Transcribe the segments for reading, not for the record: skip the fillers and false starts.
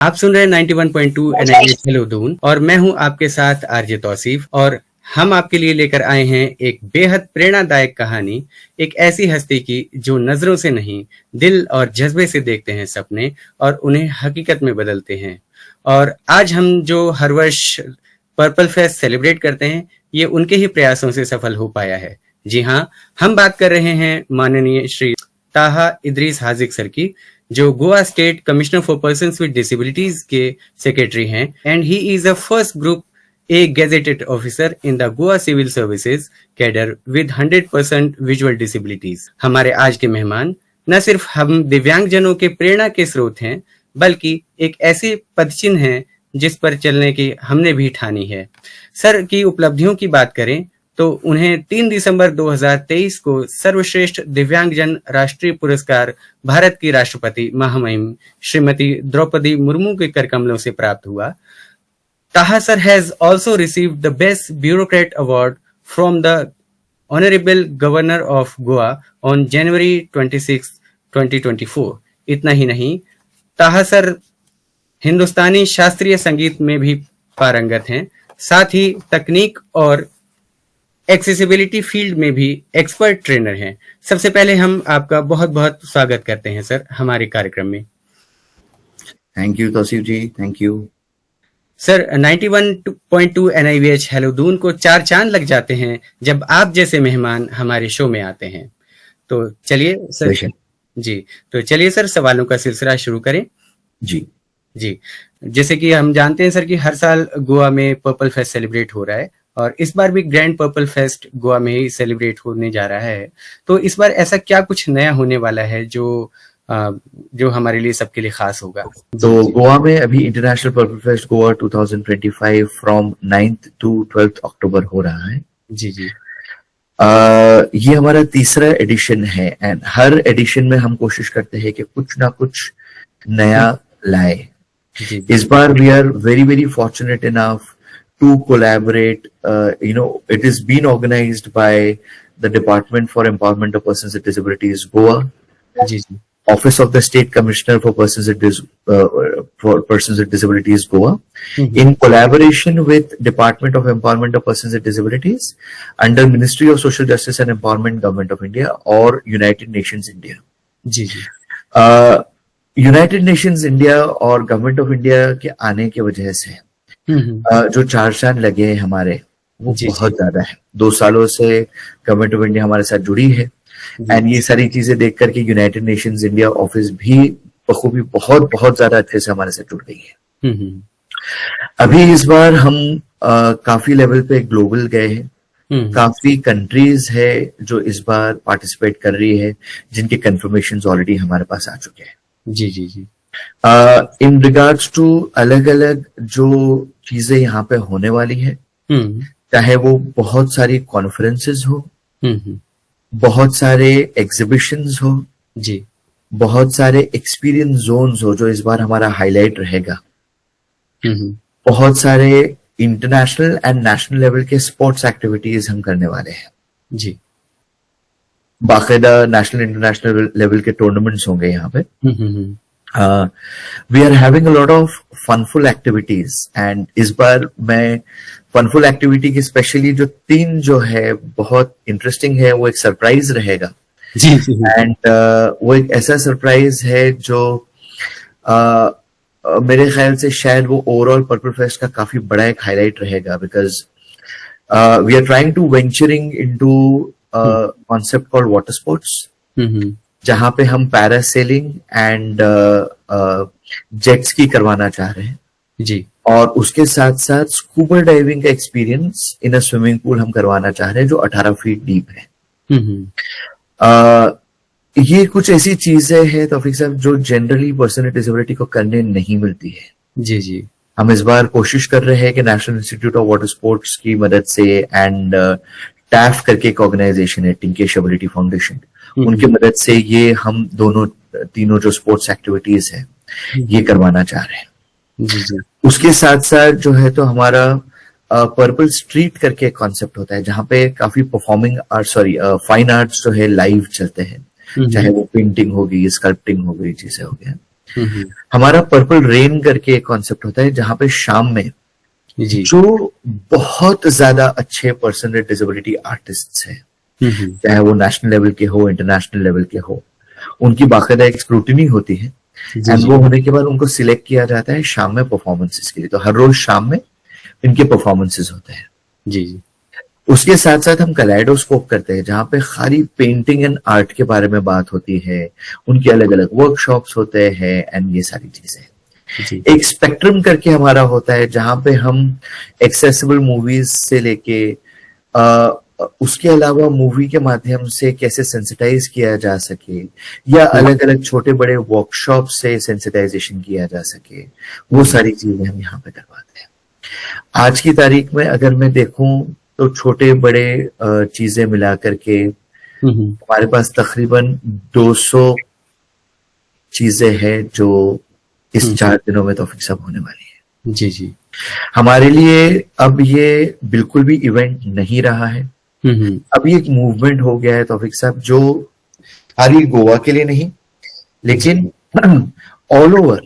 आप सुन रहे हैं 91.2 एनआईवीएच हेलो दून और मैं हूं आपके साथ आरजे तौसीफ और हम आपके लिए लेकर आए हैं एक बेहद प्रेरणादायक कहानी, एक ऐसी हस्ती की जो नजरों से नहीं दिल और जज्बे से देखते हैं सपने और उन्हें हकीकत में बदलते हैं। और आज हम जो हर वर्ष पर्पल फेस्ट सेलिब्रेट करते हैं, ये उनके ही प्रयासों से सफल हो पाया है। जी हाँ, हम बात कर रहे हैं माननीय श्री ताहा इदरीस हाजिक सर की, जो Goa state commissioner for persons with disabilities के सेक्रेटरी हैं and he is the first group A gazetted officer in the Goa civil services cadre with 100% visual disabilities. हमारे आज के मेहमान न सिर्फ हम दिव्यांगजनों के प्रेरणा के स्रोत हैं, बल्कि एक ऐसे पदचिन्ह हैं जिस पर चलने की हमने भी ठानी है। सर की उपलब्धियों की बात करें तो उन्हें 3 दिसंबर 2023 को सर्वश्रेष्ठ दिव्यांगजन राष्ट्रीय पुरस्कार भारत की राष्ट्रपति महामहिम श्रीमती द्रौपदी मुर्मू के करकमलों से प्राप्त हुआ। ताहा sir has also received the Best Bureaucrat Award from the Honorable Governor of Goa on January 26, 2024। इतना ही नहीं, ताहा सर हिंदुस्तानी शास्त्रीय संगीत में भी पारंगत हैं, साथ ही तकनीक और एक्सेसिबिलिटी फील्ड में भी एक्सपर्ट ट्रेनर हैं। सबसे पहले हम आपका बहुत बहुत स्वागत करते हैं सर हमारे कार्यक्रम में। Thank you Tauseef ji, thank you sir. 91.2 NIVH hello Doon को 4 चांद लग जाते हैं जब आप जैसे मेहमान हमारे शो में आते हैं। तो चलिए सर जी, तो चलिए सर सवालों का सिलसिला शुरू करें। जी, जैसे कि हम जानते हैं सर कि हर साल गोवा में पर्पल फेस्ट सेलिब्रेट हो रहा है और इस बार भी ग्रैंड पर्पल फेस्ट गोवा में ही सेलिब्रेट होने जा रहा है। तो इस बार ऐसा क्या कुछ नया होने वाला है जो हमारे लिए सबके लिए खास होगा? तो गोवा में अभी international purple fest Goa 2025 from 9th to 12th अक्टूबर हो रहा है। जी जी, ये हमारा तीसरा एडिशन है एंड हर एडिशन में हम कोशिश करते हैं कि कुछ ना कुछ नया लाए। इस बार we are very very fortunate enough to collaborate. It is being organized by the Department for Empowerment of Persons with Disabilities, Goa, Office of the State Commissioner for Persons with Disabilities, Goa, in collaboration with Department of Empowerment of Persons with Disabilities under Ministry of Social Justice and Empowerment, Government of India, or United Nations India. United Nations India और Government of India के आने की वजह से जो 4 चांद लगे हैं हमारे वो बहुत ज्यादा है। 2 सालों से गवर्नमेंट ऑफ इंडिया हमारे साथ जुड़ी है एंड ये सारी चीजें देख करके यूनाइटेड नेशंस इंडिया ऑफिस भी बखूबी बहुत बहुत ज्यादा अच्छे से हमारे साथ जुड़ गई है। अभी इस बार हम काफी लेवल पे ग्लोबल गए हैं, काफी कंट्रीज है जो इस बार पार्टिसिपेट कर रही है, जिनके कंफर्मेशंस ऑलरेडी हमारे पास आ चुके हैं। जी, इन रिगार्ड्स टू अलग अलग जो चीजें यहाँ पे होने वाली है, चाहे वो बहुत सारी कॉन्फ्रेंसेस हो, बहुत सारे एग्जीबिशंस हो, जी, बहुत सारे एक्सपीरियंस जोन्स हो जो इस बार हमारा हाईलाइट रहेगा, बहुत सारे इंटरनेशनल एंड नेशनल लेवल के स्पोर्ट्स एक्टिविटीज हम करने वाले हैं। जी, बाकायदा नेशनल इंटरनेशनल लेवल के टूर्नामेंट्स होंगे यहाँ पे। We are having a lot of funful activities and इस बार मैं funful activity की स्पेशली जो 3 जो है बहुत इंटरेस्टिंग है, वो एक सरप्राइज रहेगा। जी, एंड वो एक ऐसा सरप्राइज है जो मेरे ख्याल से शायद वो ओवरऑल पर्पल फेस्ट का काफी बड़ा एक हाईलाइट रहेगा, because we are trying to venturing into concept called water sports, जहां पे हम पैरासेलिंग एंड जेट स्की करवाना चाह रहे हैं जी, और उसके साथ साथ स्कूबा डाइविंग का experience in a swimming pool हम करवाना चाह रहे हैं जो 18 फीट डीप है। ये कुछ ऐसी चीजें हैं तौफीक साहब जो जनरली पर्सन विद डिसेबिलिटी को करने नहीं मिलती है। जी, हम इस बार कोशिश कर रहे हैं कि national institute of water sports की मदद से एंड टैफ करके एक ऑर्गेनाइजेशन है, टिंकेश एबिलिटी फाउंडेशन, उनकी मदद से ये हम तीनों जो स्पोर्ट्स एक्टिविटीज है ये करवाना चाह रहे हैं। जी। उसके साथ साथ जो है तो हमारा पर्पल स्ट्रीट करके कॉन्सेप्ट होता है जहाँ पे काफी परफॉर्मिंग आर्ट फाइन आर्ट्स जो है लाइव चलते हैं, चाहे वो पेंटिंग हो गई, स्कल्पटिंग हो गई, चीजें हो गई। हमारा पर्पल रेन करके एक कॉन्सेप्ट होता है जहां पे शाम में जो बहुत ज्यादा अच्छे पर्सन विद डिसेबिलिटी आर्टिस्ट हैं, चाहे वो नेशनल लेवल के हो, इंटरनेशनल लेवल के हो, उनकी बाकायदा एक स्क्रूटिनी होती है एंड वो होने के बाद उनको सिलेक्ट किया जाता है शाम में परफॉर्मेंसेस के लिए। तो हर रोज शाम में इनके परफॉर्मेंसेस होते हैं। जी जी। उसके साथ साथ हम कलाइडोस्कोप करते हैं जहां पे खाली पेंटिंग एंड आर्ट के बारे में बात होती है, उनके अलग अलग वर्कशॉप्स होते हैं एंड ये सारी चीजें। एक स्पेक्ट्रम करके हमारा होता है जहां पे हम एक्सेसिबल मूवीज से लेके उसके अलावा मूवी के माध्यम से कैसे सेंसिटाइज किया जा सके या अलग अलग छोटे बड़े वर्कशॉप से सेंसिटाइजेशन किया जा सके, वो सारी चीजें हम यहाँ पे करवाते हैं। आज की तारीख में अगर मैं देखूं तो छोटे बड़े चीजें मिला करके हमारे पास तकरीबन 200 चीजें हैं जो इस 4 दिनों में तौफीक साहब होने वाली है। जी जी। हमारे लिए अब ये बिल्कुल भी इवेंट नहीं रहा है, अब ये एक मूवमेंट हो गया है तौफीक साहब, जो खाली गोवा के लिए नहीं लेकिन ऑल ओवर।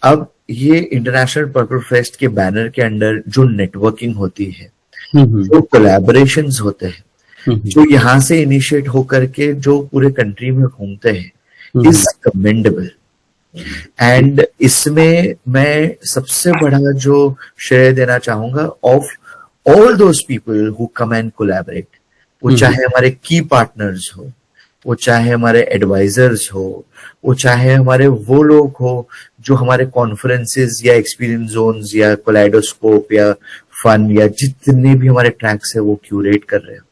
अब ये इंटरनेशनल पर्पल फेस्ट के बैनर के अंडर जो नेटवर्किंग होती है, जो कोलैबोरेशंस होते हैं, जो यहाँ से इनिशिएट होकर के जो पूरे कंट्री में घूमते हैं, इज कमेंडेबल। एंड इसमें मैं सबसे बड़ा जो श्रेय देना चाहूंगा of all those people who come and collaborate, वो चाहे हमारे की पार्टनर्स हो, वो चाहे हमारे एडवाइजर्स हो, वो चाहे हमारे वो लोग हो जो हमारे कॉन्फ्रेंसेस या एक्सपीरियंस जोन्स या कोलाइडोस्कोप या फन या जितने भी हमारे ट्रैक्स है वो क्यूरेट कर रहे हो,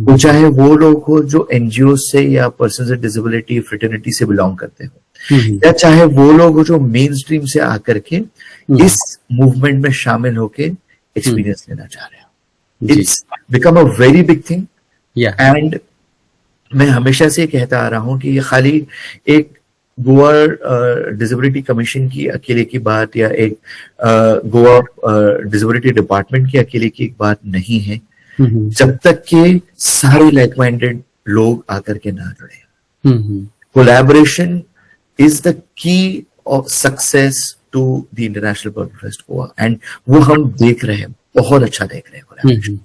वो चाहे वो लोग हो जो एनजीओ से या पर्सन विद डिसेबिलिटी फ्रेटर्निटी से बिलोंग करते हो, या चाहे वो लोग जो मेन स्ट्रीम से आकर के इस मूवमेंट में शामिल होके एक्सपीरियंस लेना चाह रहे हो। It's become a very big thing and मैं हमेशा से कहता आ रहा हूं कि ये खाली एक गोवा डिसेबिलिटी कमीशन की अकेले की बात या एक गोवा डिसेबिलिटी डिपार्टमेंट की अकेले की एक बात नहीं है, जब तक के सारे लाइक माइंडेड लोग आकर के ना जुड़े। Collaboration is the key of success to the International Purple Fest Goa and वो हम देख रहे हैं, बहुत अच्छा देख रहे हैं।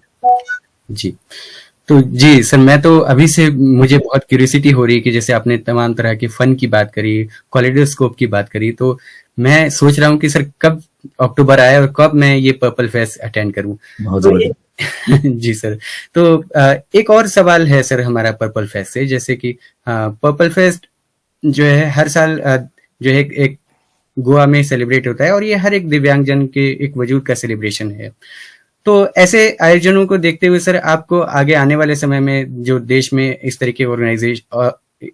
जी तो जी सर, मैं तो अभी से मुझे बहुत क्यूरियोसिटी हो रही है कि जैसे आपने तमाम तरह के फन की बात करी, कॉलिडोस्कोप की बात करी, तो मैं सोच रहा हूँ कि सर कब अक्टूबर आए और कब मैं ये पर्पल फेस्ट अटेंड करूँ। जी सर, तो एक और सवाल है सर हमारा पर्पल फेस्ट से, जैसे कि पर्पल फेस्ट जो है हर साल जो है एक गोवा में सेलिब्रेट होता है और ये हर एक दिव्यांगजन के एक वजूद का सेलिब्रेशन है। तो ऐसे आयोजनों को देखते हुए सर आपको आगे आने वाले समय में जो देश में इस तरह के ऑर्गेनाइजेशन,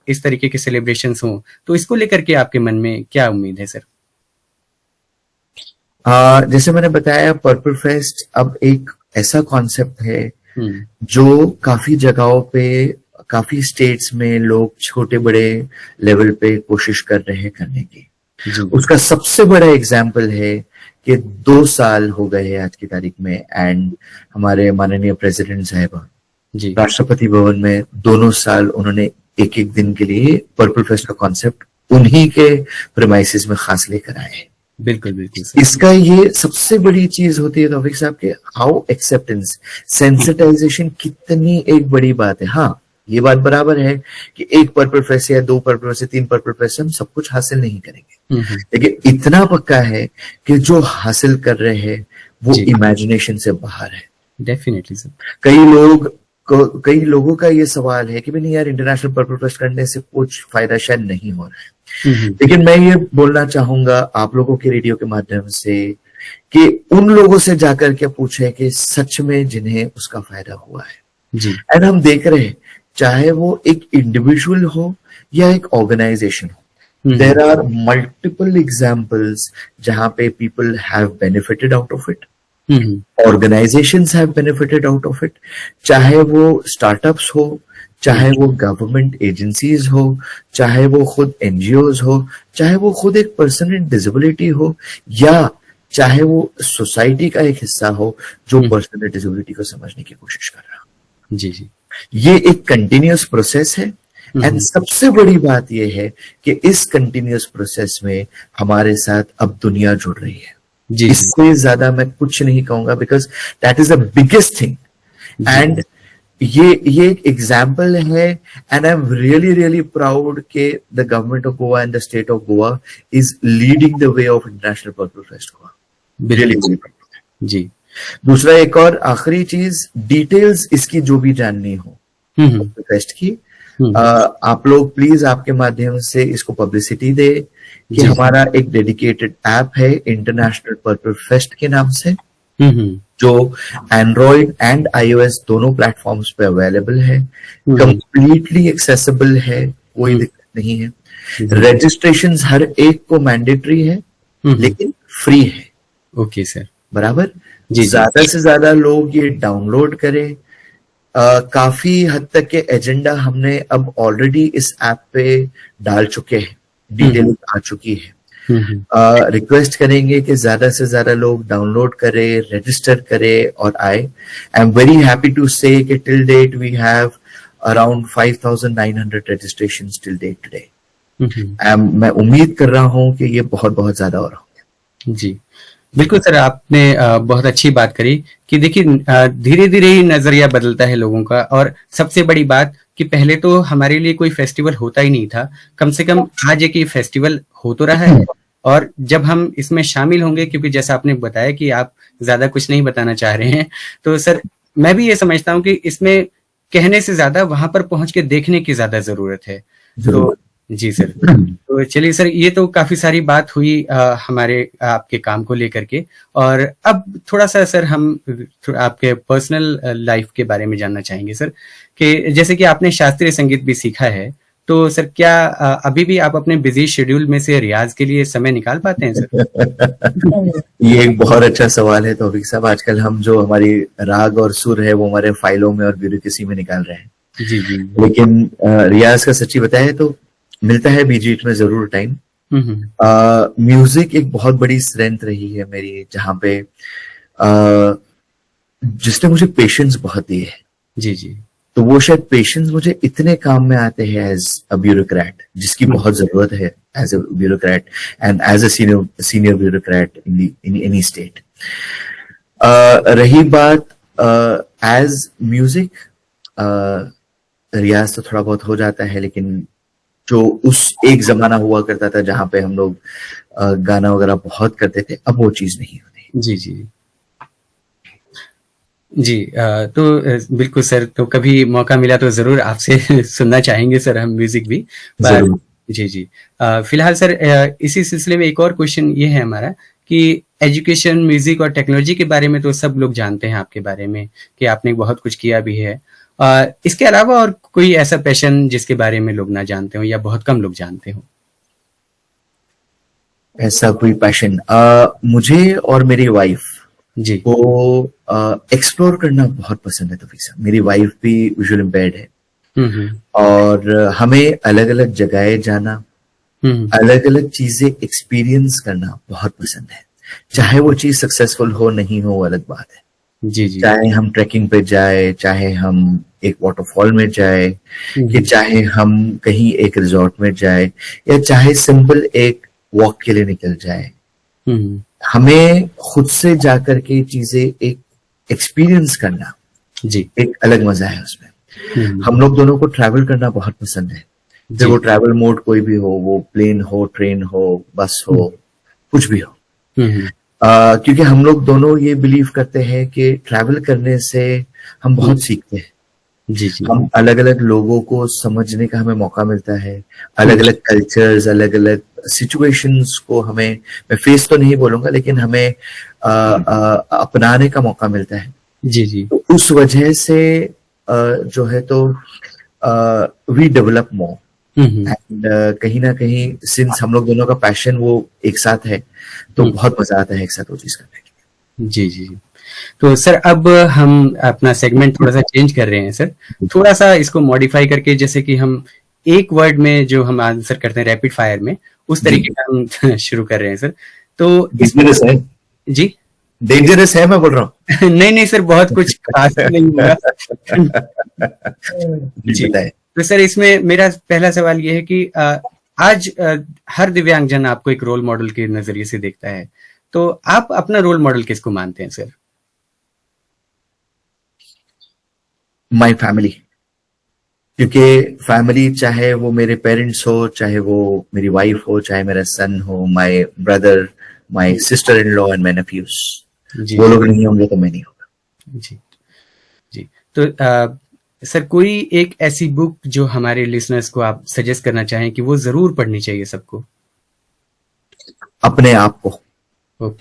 इस तरीके के सेलिब्रेशंस हों, तो इसको लेकर के आपके मन में क्या उम्मीद है सर? जैसे मैंने बताया, पर्पल फेस्ट अब एक ऐसा कॉन्सेप्ट है जो काफी जगहों पे, काफी स्टेट्स में लोग छोटे बड़े लेवल पे कोशिश कर रहे हैं करने की। उसका सबसे बड़ा एग्जाम्पल है कि 2 साल हो गए हैं आज की तारीख में एंड हमारे माननीय प्रेसिडेंट साहिबा राष्ट्रपति भवन में दोनों साल उन्होंने एक एक दिन के लिए पर्पल फेस्ट का कॉन्सेप्ट उन्हीं के प्रेमाइसेस में खास लेकर आए हैं। बिल्कुल बिल्कुल। इसका ये सबसे बड़ी चीज होती है तौफीक साहब के हाउ एक्सेप्टेंस, सेंसिटाइजेशन कितनी एक बड़ी बात है। हाँ, ये बात बराबर है कि एक पर्पल फेस्ट या 2 पर्पल फेस्ट, 3 पर्पल फेस्ट हम सब कुछ हासिल नहीं करेंगे, लेकिन इतना पक्का है कि जो हासिल कर रहे हैं वो इमेजिनेशन से बाहर है। Definitely sir. कई लोगों का ये सवाल है कि नहीं यार, इंटरनेशनल पर्पल फेस्ट करने से कुछ फायदा शायद नहीं हो रहा है, लेकिन मैं ये बोलना चाहूंगा आप लोगों के रेडियो के माध्यम से कि उन लोगों से जाकर के पूछे कि सच में जिन्हें उसका फायदा हुआ है। एंड हम देख रहे हैं, चाहे वो एक इंडिविजुअल हो या एक ऑर्गेनाइजेशन हो, देयर आर मल्टीपल एग्जांपल्स जहां पे people have benefited out of it, organisations have benefited out of it, चाहे वो स्टार्टअप्स हो, चाहे वो गवर्नमेंट एजेंसीज हो, चाहे वो खुद एनजीओज हो, चाहे वो खुद एक पर्सन विद डिसेबिलिटी हो, या चाहे वो सोसाइटी का एक हिस्सा हो जो पर्सन विद डिसेबिलिटी को समझने की कोशिश कर रहा हो। जी जी। ये एक कंटिन्यूअस प्रोसेस है एंड सबसे बड़ी बात यह है कि इस कंटिन्यूअस प्रोसेस में हमारे साथ अब दुनिया जुड़ रही है। इससे ज्यादा मैं कुछ नहीं कहूंगा, because that is the biggest thing. And ये एक एग्जाम्पल है, and I am really really proud के the government of Goa and the state of Goa is leading the way of international purple fest Goa. Really proud ji. दूसरा एक और आखिरी चीज, details इसकी जो भी जाननी हो फेस्ट की, आप लोग प्लीज आपके माध्यम से इसको पब्लिसिटी दे कि हमारा एक डेडिकेटेड ऐप है इंटरनेशनल पर्पल फेस्ट के नाम से, जो एंड्रॉइड एंड iOS दोनों प्लेटफॉर्म्स पे अवेलेबल है, कंप्लीटली एक्सेसिबल है, कोई दिक्कत नहीं है। रजिस्ट्रेशन हर एक को मैंडेटरी है लेकिन फ्री है। ओके सर, बराबर। ज्यादा से ज्यादा लोग ये डाउनलोड करें। काफी हद तक के एजेंडा हमने अब ऑलरेडी इस ऐप पे डाल चुके हैं, डिटेल आ चुकी है। रिक्वेस्ट करेंगे कि ज्यादा से ज्यादा लोग डाउनलोड करें, रजिस्टर करें और आए। I am very happy to say कि till date we have around 5,900 registrations till date today. मैं उम्मीद कर रहा हूं कि ये बहुत बहुत ज्यादा हो रहा होगा। जी बिल्कुल सर, आपने बहुत अच्छी बात करी कि देखिए धीरे धीरे ही नजरिया बदलता है लोगों का। और सबसे बड़ी बात कि पहले तो हमारे लिए कोई फेस्टिवल होता ही नहीं था, कम से कम आज एक फेस्टिवल हो तो रहा है। और जब हम इसमें शामिल होंगे, क्योंकि जैसा आपने बताया कि आप ज्यादा कुछ नहीं बताना चाह रहे हैं, तो सर मैं भी ये समझता हूँ कि इसमें कहने से ज्यादा वहां पर पहुंच के देखने की ज्यादा जरूरत है। तो जी सर, तो चलिए सर, ये तो काफी सारी बात हुई हमारे आपके काम को लेकर के। और अब थोड़ा सा सर हम आपके पर्सनल लाइफ के बारे में जानना चाहेंगे सर, कि जैसे कि आपने शास्त्रीय संगीत भी सीखा है, तो सर क्या अभी भी आप अपने बिजी शेड्यूल में से रियाज के लिए समय निकाल पाते हैं सर? ये एक बहुत अच्छा सवाल है तौफीक साहब। आजकल हम जो हमारी राग और सुर है वो हमारे फाइलों में और ब्यूरोक्रेसी में निकाल रहे हैं। जी जी। लेकिन रियाज का सच्ची बताए तो मिलता है बीच बीच में जरूर टाइम। म्यूजिक एक बहुत बड़ी स्ट्रेंथ रही है मेरी, जहां पे जिसने मुझे पेशेंस बहुत दी है। जी जी। तो वो शायद पेशेंस मुझे इतने काम में आते हैं एज अ ब्यूरोक्रेट, जिसकी बहुत जरूरत है as a bureaucrat and as a senior bureaucrat in any state. रही बात एज म्यूजिक, रियाज तो थोड़ा बहुत हो जाता है, लेकिन जो उस एक जमाना हुआ करता था जहां पे हम लोग गाना वगैरह बहुत करते थे, अब वो चीज नहीं होती। जी जी जी। तो बिल्कुल सर, तो कभी मौका मिला तो जरूर आपसे सुनना चाहेंगे सर हम म्यूजिक भी। जी जी। फिलहाल सर इसी सिलसिले में एक और क्वेश्चन ये है हमारा कि एजुकेशन, म्यूजिक और टेक्नोलॉजी के बारे में तो सब लोग जानते हैं आपके बारे में कि आपने बहुत कुछ किया भी है। इसके अलावा और कोई ऐसा पैशन जिसके बारे में लोग ना जानते हो या बहुत कम लोग जानते हो? ऐसा कोई पैशन मुझे और मेरी वाइफ जी को एक्सप्लोर करना बहुत पसंद है। तो मेरी वाइफ भी विजुअल इम्पेयर्ड है और हमें अलग अलग जगह जाना, अलग अलग चीजें एक्सपीरियंस करना बहुत पसंद है। चाहे वो चीज सक्सेसफुल हो नहीं हो, अलग बात है। जी जी। चाहे हम ट्रैकिंग पे जाए, चाहे हम एक वाटरफॉल में जाए, कि चाहे हम कहीं एक रिजॉर्ट में जाए, या चाहे सिंपल एक वॉक के लिए निकल जाए, हमें खुद से जाकर के चीजें एक एक्सपीरियंस करना जी एक अलग मजा है उसमें। हम लोग दोनों को ट्रैवल करना बहुत पसंद है। जब वो ट्रैवल मोड कोई भी हो, वो प्लेन हो, ट्रेन हो, बस हो, कुछ भी हो, क्योंकि हम लोग दोनों ये बिलीव करते हैं कि ट्रैवल करने से हम बहुत सीखते हैं। जी जी। हम अलग अलग लोगों को समझने का हमें मौका मिलता है, अलग अलग कल्चर्स, अलग अलग सिचुएशंस को हमें, मैं फेस तो नहीं बोलूंगा, लेकिन हमें अपनाने का मौका मिलता है। जी जी। तो उस वजह से जो है तो वी डेवलप मोर एंड कहीं ना कहीं सिंस हम लोग दोनों का पैशन वो एक साथ है, तो बहुत मजा आता है एक साथ वो चीज करने के। जी जी। तो सर अब हम अपना सेगमेंट थोड़ा सा चेंज कर रहे हैं सर, थोड़ा सा इसको मॉडिफाई करके, जैसे कि हम एक वर्ड में जो हम आंसर करते हैं रैपिड फायर में, उस तरीके का हम शुरू कर रहे हैं सर। तो डेंजरस है जी, डेंजरस है मैं बोल रहा हूँ। नहीं नहीं सर, बहुत कुछ खास नहीं हुआ। जी बताए। तो सर इसमें मेरा पहला सवाल ये है कि आज हर दिव्यांगजन आपको एक रोल मॉडल के नजरिए से देखता है, तो आप अपना रोल मॉडल किसको मानते हैं सर? माय फैमिली, क्योंकि फैमिली चाहे वो मेरे पेरेंट्स हो, चाहे वो मेरी वाइफ हो, चाहे मेरा सन हो, my brother, my sister in law and my nephews, वो लोग नहीं होंगे तो मैं नहीं होगा। जी जी। तो सर कोई एक ऐसी बुक जो हमारे लिसनर्स को आप सजेस्ट करना चाहें कि वो जरूर पढ़नी चाहिए सबको? अपने आप को।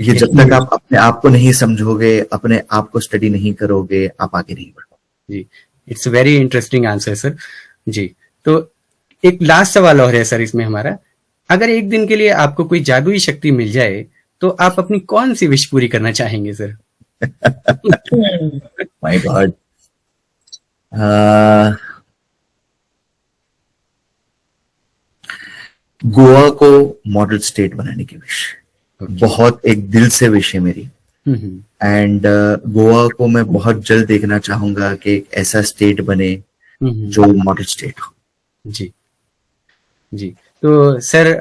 ये जब तक आप अपने आप को नहीं समझोगे, अपने आप को स्टडी नहीं करोगे, आप आगे नहीं बढ़ोगे। जी, it's very interesting answer sir. जी, तो एक लास्ट सवाल और है सर इसमें हमारा, अगर एक दिन के लिए आपको कोई जादुई शक्ति मिल जाए तो आप अपनी कौन सी विश पूरी करना चाहेंगे सर? माय गॉड, गोवा को मॉडल स्टेट बनाने की विश, बहुत एक दिल से विश है मेरी। एंड गोवा को मैं बहुत जल्द देखना चाहूंगा कि एक ऐसा स्टेट बने जो मॉडल स्टेट हो। जी जी। तो सर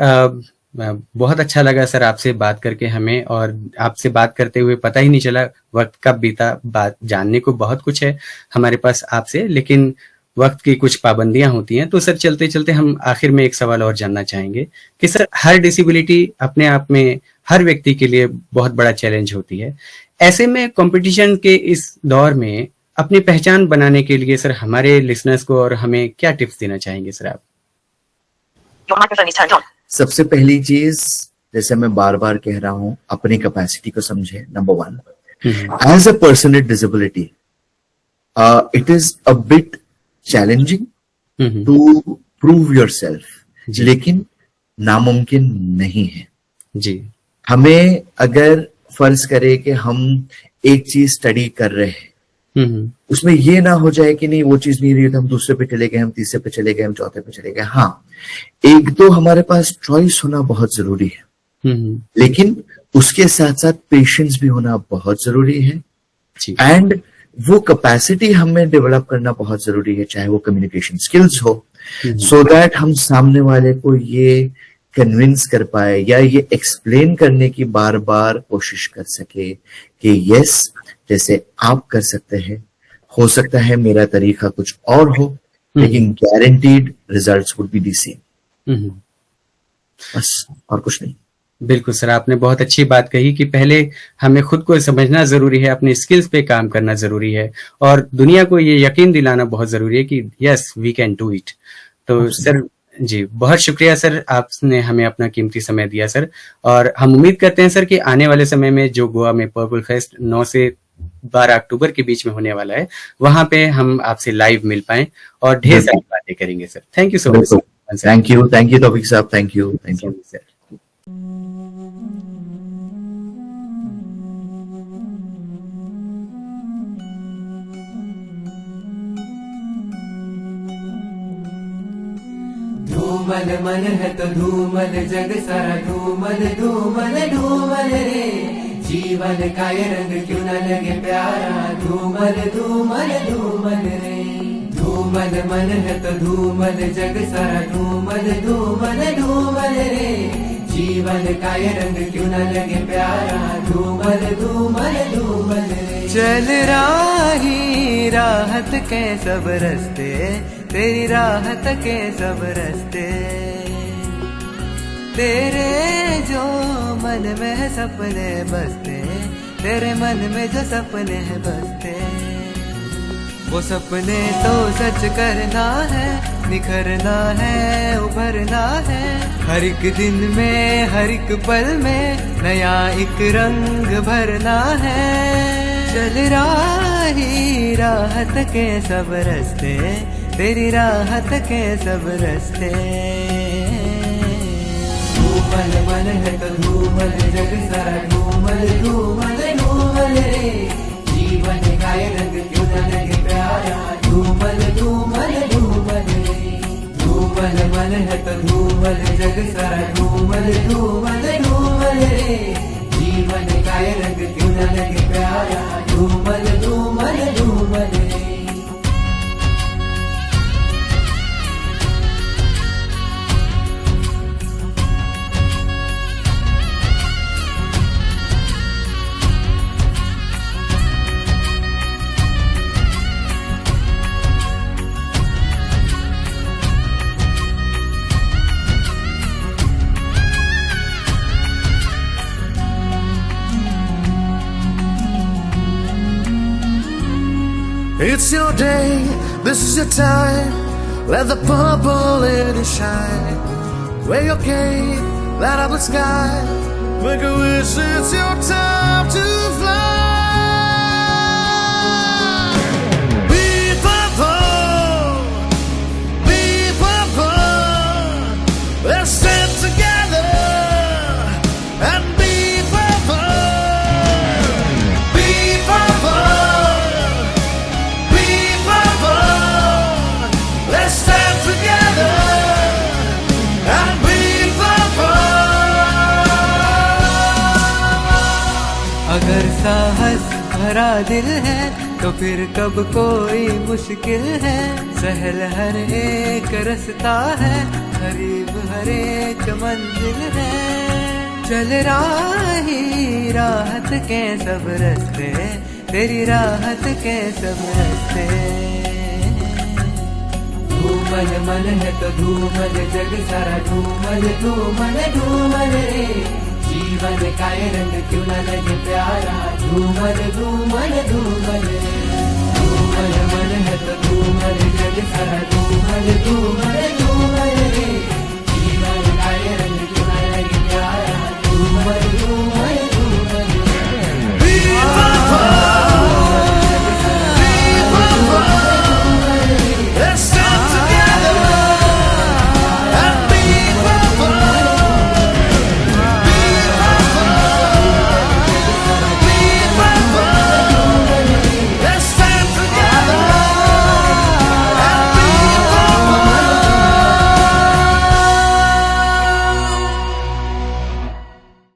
बहुत अच्छा लगा सर आपसे बात करके हमें, और आपसे बात करते हुए पता ही नहीं चला वक्त कब बीता। बात जानने को बहुत कुछ है हमारे पास आपसे, लेकिन वक्त की कुछ पाबंदियां होती हैं। तो सर चलते चलते हम आखिर में एक सवाल और जानना चाहेंगे कि सर हर डिसेबिलिटी अपने आप में हर व्यक्ति के लिए बहुत बड़ा चैलेंज होती है। ऐसे में कंपटीशन के इस दौर में अपनी पहचान बनाने के लिए सर हमारे लिसनर्स को और हमें क्या टिप्स देना चाहेंगे सर आप? सबसे पहली चीज, जैसे मैं बार बार कह रहा हूं, अपनी कैपेसिटी को समझे। Number 1, as a person with disability, it is a bit challenging to prove yourself, लेकिन नामुमकिन नहीं है। जी, हमें अगर फर्ज करे कि हम एक चीज स्टडी कर रहे हैं, उसमें ये ना हो जाए कि नहीं वो चीज नहीं रही तो हम दूसरे पे चले गए, हम तीसरे पे चले गए, हम चौथे पे चले गए। हाँ, एक दो हमारे पास चॉइस होना बहुत जरूरी है, लेकिन उसके साथ साथ पेशेंस भी होना बहुत जरूरी है। एंड वो कैपेसिटी हमें डेवलप करना बहुत जरूरी है, चाहे वो कम्युनिकेशन स्किल्स हो, सो दैट हम सामने वाले को ये कन्विंस कर पाए या ये एक्सप्लेन करने की बार बार कोशिश कर सके कि यस, जैसे आप कर सकते हैं, हो सकता है मेरा तरीका कुछ और हो, लेकिन guaranteed results would be the same. बस, और कुछ नहीं। बिल्कुल सर, आपने बहुत अच्छी बात कही कि पहले हमें खुद को समझना जरूरी है, अपने स्किल्स पे काम करना जरूरी है, और दुनिया को ये यकीन दिलाना बहुत जरूरी है कि yes we can do it. तो सर जी, बहुत शुक्रिया सर, आपने हमें अपना कीमती समय दिया सर, और हम उम्मीद करते हैं सर कि आने वाले समय में जो गोवा में पर्पल फेस्ट 9 से 12 अक्टूबर के बीच में होने वाला है, वहां पे हम आपसे लाइव मिल पाएं और ढेर सारी बातें करेंगे sir. Thank you so much. Thank you Taufiq साहब, थैंक यू सर। धूमल मन है तो धूमल जग सारा, धूमल धूमल धूमल रे, जीवन का ये रंग क्यों न लगे प्यारा, धूमल धूमल धूमल रे। धूमल मन है तो धूमल जग सारा, धूमल धूमल धूमल रे, जीवन का ये रंग क्यों न लगे प्यारा, धूमल धूमल धूमल रे। चल राही राहत के सब रस्ते, तेरी राहत के सब रस्ते, तेरे जो मन में है सपने बसते, तेरे मन में जो सपने हैं बसते, वो सपने तो सच करना है, निखरना है, उभरना है, हर एक दिन में हर एक पल में नया एक रंग भरना है। चल राही राहत के सब रस्ते, तेरी राहत के सब रस्ते। धूमल मन है तो धूमल जग सारा, धूमल धूमल धूमल रे, जीवन का ये रंग क्यों न लगे प्यारा, धूमल धूमल धूमल रे। धूमल मन है तो धूमल जग सारा, धूमल धूमल धूमल रे, जीवन का ये रंग क्यों न लगे प्यारा, धूमल धूमल धूमल रे। It's your day, this is your time. Let the purple in it shine. Wear your cape, light up the sky. Make a wish, it's your time to fly. Be purple, be purple. Let's stand together and be purple. Be purple, be purple. Let's stand together and be purple. अगर साहस भरा दिल है तो फिर कब कोई मुश्किल है। सहल हर एक रास्ता है, करीब हर एक मंजिल है। चल राही राहत के सब रास्ते, तेरी राहत के सब रास्ते। धूमल मन है तो धूमल जग सारा, धूमल धूमल धूमल रे। जीवन का ये रंग क्यों न लगे प्यारा, धूमल धूमल धूमल रे। धूमल मन है तो धूमल जग सारा, धूमल धूमल धूमल